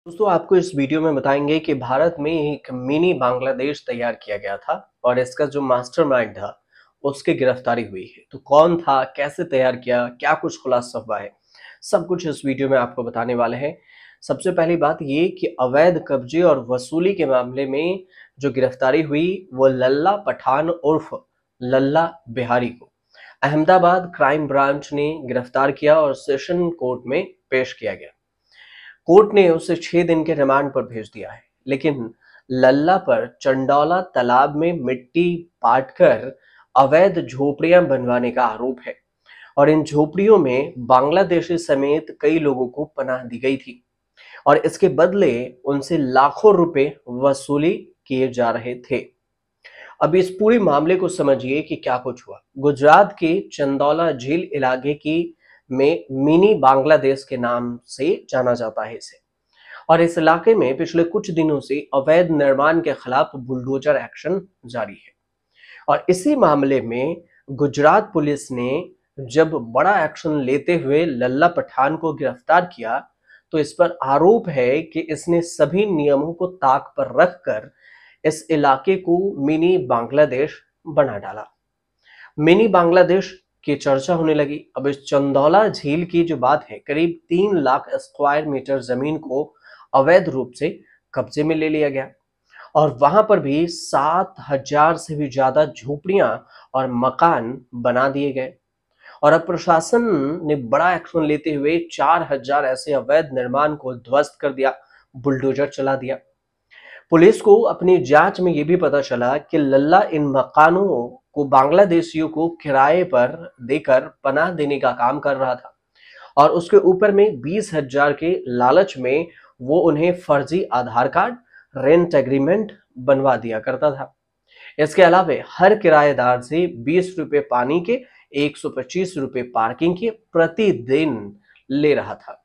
दोस्तों आपको इस वीडियो में बताएंगे कि भारत में एक मिनी बांग्लादेश तैयार किया गया था और इसका जो मास्टरमाइंड था उसकी गिरफ्तारी हुई है। तो कौन था, कैसे तैयार किया, क्या कुछ खुलासा हुआ है, सब कुछ इस वीडियो में आपको बताने वाले हैं। सबसे पहली बात ये कि अवैध कब्जे और वसूली के मामले में जो गिरफ्तारी हुई वो लल्ला पठान उर्फ लल्ला बिहारी को अहमदाबाद क्राइम ब्रांच ने गिरफ्तार किया और सेशन कोर्ट में पेश किया गया। कोर्ट ने उसे 6 दिन के रिमांड पर भेज दिया है, लेकिन लल्ला पर चंडौला तालाब में मिट्टी पाटकर अवैध झोपड़ियां बनवाने का आरोप है और इन झोपड़ियों में बांग्लादेशी समेत कई लोगों को पनाह दी गई थी और इसके बदले उनसे लाखों रुपए वसूली किए जा रहे थे। अब इस पूरे मामले को समझिए कि क्या कुछ हुआ। गुजरात के चंदौला झील इलाके की में मिनी बांग्लादेश के नाम से जाना जाता है इसे, और इस इलाके में पिछले कुछ दिनों से अवैध निर्माण के खिलाफ बुलडोजर एक्शन जारी है। और इसी मामले में गुजरात पुलिस ने जब बड़ा एक्शन लेते हुए लल्ला पठान को गिरफ्तार किया तो इस पर आरोप है कि इसने सभी नियमों को ताक पर रखकर इस इलाके को मिनी बांग्लादेश बना डाला। मिनी बांग्लादेश की चर्चा होने लगी। अब इस चंदौला झील की जो बात है, करीब 3 लाख स्क्वायर मीटर जमीन को अवैध रूप से कब्जे में ले लिया गया और वहां पर भी 7,000 से भी ज्यादा झोपड़ियां और मकान बना दिए गए। और अब प्रशासन ने बड़ा एक्शन लेते हुए 4,000 ऐसे अवैध निर्माण को ध्वस्त कर दिया, बुलडोजर चला दिया। पुलिस को अपनी जांच में यह भी पता चला कि लल्ला इन मकानों को बांग्लादेशियों को किराए पर देकर पनाह देने का काम कर रहा था और उसके ऊपर में 20,000 के लालच में वो उन्हें फर्जी आधार कार्ड, रेंट एग्रीमेंट बनवा दिया करता था। इसके अलावा हर किराएदार से 20 रुपए पानी के, 125 रुपए पार्किंग के प्रतिदिन ले रहा था।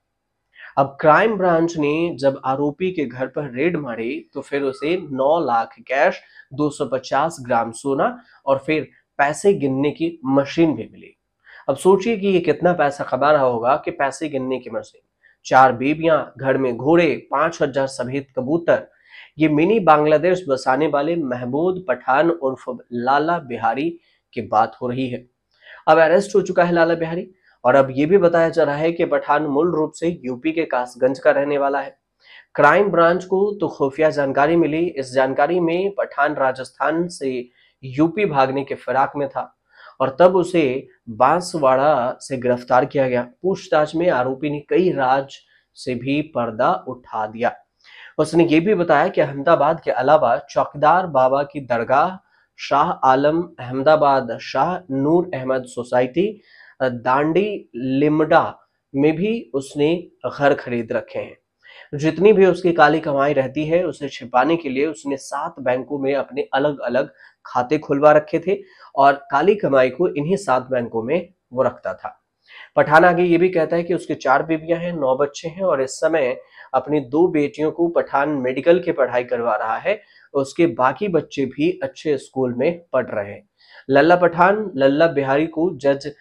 अब क्राइम ब्रांच ने जब आरोपी के घर पर रेड मारी तो फिर उसे 9 लाख कैश, 250 ग्राम सोना और फिर पैसे गिनने की मशीन भी मिली। अब सोचिए कि ये कितना पैसा कमा रहा होगा कि पैसे गिनने की मशीन, 4 बीबियां, घर में घोड़े, 5,000 सफेद कबूतर। ये मिनी बांग्लादेश बसाने वाले महमूद पठान उर्फ लाला बिहारी की बात हो रही है। अब अरेस्ट हो चुका है लाला बिहारी और अब ये भी बताया जा रहा है कि पठान मूल रूप से यूपी के कासगंज का रहने वाला है। क्राइम ब्रांच को तो खुफिया जानकारी मिली। इस जानकारी में पठान राजस्थान से यूपी भागने के फिराक में था और तब उसे बांसवाड़ा से गिरफ्तार किया गया। पूछताछ में आरोपी ने कई राज से भी पर्दा उठा दिया। उसने ये भी बताया कि अहमदाबाद के अलावा चौकीदार बाबा की दरगाह, शाह आलम अहमदाबाद, शाह नूर अहमद सोसाइटी, दांडी लिमडा में भी उसने घर खरीद रखे हैं। जितनी भी उसकी काली कमाई रहती है उसे छिपाने के लिए उसने 7 बैंकों में अपने अलग अलग खाते खुलवा रखे थे और काली कमाई को इन्हीं 7 बैंकों में वो रखता था। पठान आगे ये भी कहता है कि उसके 4 बीवियां हैं, 9 बच्चे हैं और इस समय अपनी 2 बेटियों को पठान मेडिकल की पढ़ाई करवा रहा है। उसके बाकी बच्चे भी अच्छे स्कूल में पढ़ रहे हैं। लल्ला पठान लल्ला बिहारी को जज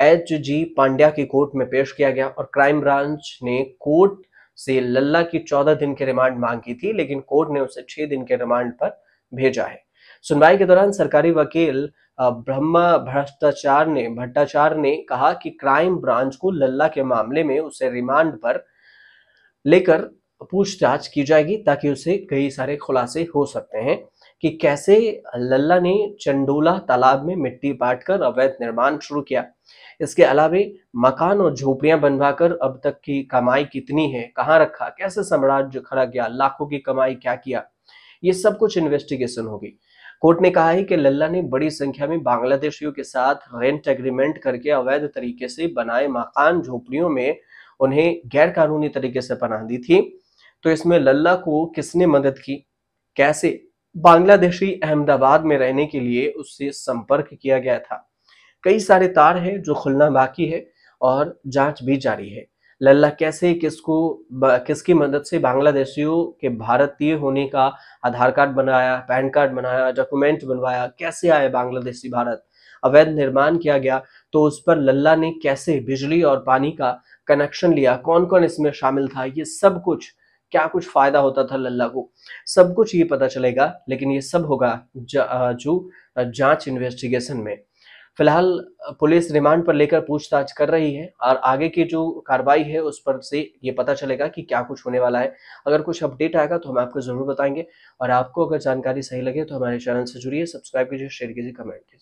एच.जी. पांड्या की कोर्ट में पेश किया गया और क्राइम ब्रांच ने कोर्ट से लल्ला की 14 दिन की रिमांड मांगी थी, लेकिन कोर्ट ने उसे 6 दिन के रिमांड पर भेजा है। सुनवाई के दौरान सरकारी वकील ब्रह्मा भट्टाचार्य ने कहा कि क्राइम ब्रांच को लल्ला के मामले में उसे रिमांड पर लेकर पूछताछ की जाएगी ताकि उसे कई सारे खुलासे हो सकते हैं कि कैसे लल्ला ने चंडोला तालाब में मिट्टी पाटकर अवैध निर्माण शुरू किया। इसके अलावा मकान और झोपड़ियां बनवाकर अब तक की कमाई कितनी है, कहां रखा, कैसे साम्राज्य खड़ा किया, लाखों की कमाई क्या किया, ये सब कुछ इन्वेस्टिगेशन होगी। कोर्ट ने कहा है कि लल्ला ने बड़ी संख्या में बांग्लादेशियों के साथ रेंट एग्रीमेंट करके अवैध तरीके से बनाए मकान, झोपड़ियों में उन्हें गैर कानूनी तरीके से पनाह दी थी। तो इसमें लल्ला को किसने मदद की, कैसे, बांग्लादेशी अहमदाबाद में रहने के लिए उससे संपर्क किया गया था। कई सारे तार हैं जो खुलना बाकी है और जांच भी जारी है। लल्ला कैसे, किसकी मदद से बांग्लादेशियों के भारतीय होने का आधार कार्ड बनाया, पैन कार्ड बनाया, डॉक्यूमेंट बनवाया, कैसे आए बांग्लादेशी भारत, अवैध निर्माण किया गया तो उस पर लल्ला ने कैसे बिजली और पानी का कनेक्शन लिया, कौन कौन इसमें शामिल था, ये सब कुछ क्या कुछ फायदा होता था लल्ला को, सब कुछ ये पता चलेगा। लेकिन ये सब होगा जो जांच इन्वेस्टिगेशन में। फिलहाल पुलिस रिमांड पर लेकर पूछताछ कर रही है और आगे की जो कार्रवाई है उस पर से ये पता चलेगा कि क्या कुछ होने वाला है। अगर कुछ अपडेट आएगा तो हम आपको ज़रूर बताएँगे और आपको अगर जानकारी सही लगे तो हमारे चैनल से जुड़िए, सब्सक्राइब कीजिए, शेयर कीजिए, कमेंट कीजिए।